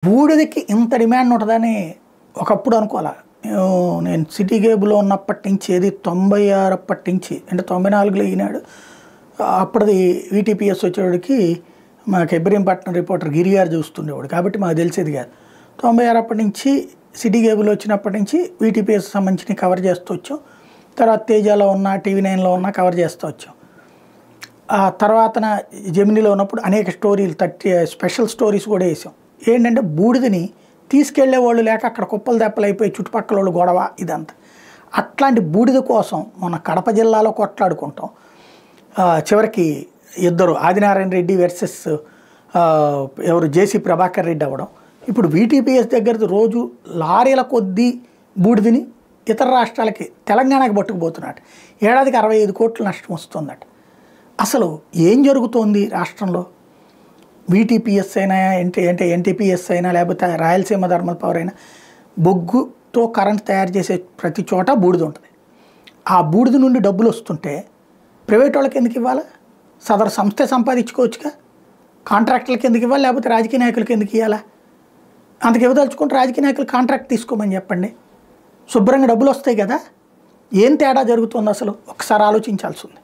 బూడిదకి ఇంత డిమాండ్ ఉంటుందని ఒకప్పుడు అనుకోవాలా. నేను సిటీ కేబుల్లో ఉన్నప్పటి నుంచి ఏది 96 అప్పటి నుంచి అంటే 94లో ఈనాడు అప్పటిది వీటీపీఎస్ వచ్చేవాడికి మాకు ఇబ్రహీంపట్నం రిపోర్టర్ గిరిగారు చూస్తుండేవాడు కాబట్టి మాకు తెలిసేది కాదు. 96 అప్పటి నుంచి సిటీ కేబుల్ వచ్చినప్పటి నుంచి వీటీపీఎస్ సంబంధించి కవర్ చేస్తూ వచ్చాం. తర్వాత తేజాలో ఉన్న TV9లో ఉన్న కవర్ చేస్తూ వచ్చాం. ఆ తర్వాత జెమినీలో ఉన్నప్పుడు అనేక స్టోరీలు స్పెషల్ స్టోరీస్ కూడా వేసాం. ఏంటంటే బూడిదని తీసుకెళ్లే వాళ్ళు లేక అక్కడ కుప్పలు దెప్పలు అయిపోయి చుట్టుపక్కల వాళ్ళు గొడవ ఇదంతా. అట్లాంటి బూడిద కోసం మన కడప జిల్లాలో కొట్లాడుకుంటాం. చివరికి ఇద్దరు ఆదినారాయణ రెడ్డి వర్సెస్ ఎవరు జేసీ ప్రభాకర్ రెడ్డి అవ్వడం. ఇప్పుడు వీటీపీఎస్ దగ్గర రోజు లారీల కొద్దీ బూడిదని ఇతర రాష్ట్రాలకి తెలంగాణకి పట్టుకుపోతున్నాడు. ఏడాదికి 65 కోట్ల నష్టం వస్తుందట. అసలు ఏం జరుగుతోంది రాష్ట్రంలో? వీటీపీఎస్ అయినా ఎన్టీపీఎస్ అయినా లేకపోతే రాయలసీమ థర్మల్ పవర్ అయినా బొగ్గుతో కరెంట్ తయారు చేసే ప్రతి చోట బూడిద ఉంటుంది. ఆ బూడిద నుండి డబ్బులు వస్తుంటే ప్రైవేట్ వాళ్ళకి ఎందుకు ఇవ్వాలి? సదరు సంస్థ సంపాదించుకోవచ్చుగా. కాంట్రాక్టర్లకి ఎందుకు ఇవ్వాలి? లేకపోతే రాజకీయ నాయకులకి ఎందుకు ఇవ్వాలా? అంతకు ఇవ్వదలుచుకుంటే రాజకీయ నాయకులు కాంట్రాక్ట్ తీసుకోమని చెప్పండి. శుభ్రంగా డబ్బులు వస్తాయి కదా. ఏం తేడా జరుగుతుంది అసలు ఒకసారి ఆలోచించాల్సి ఉంది.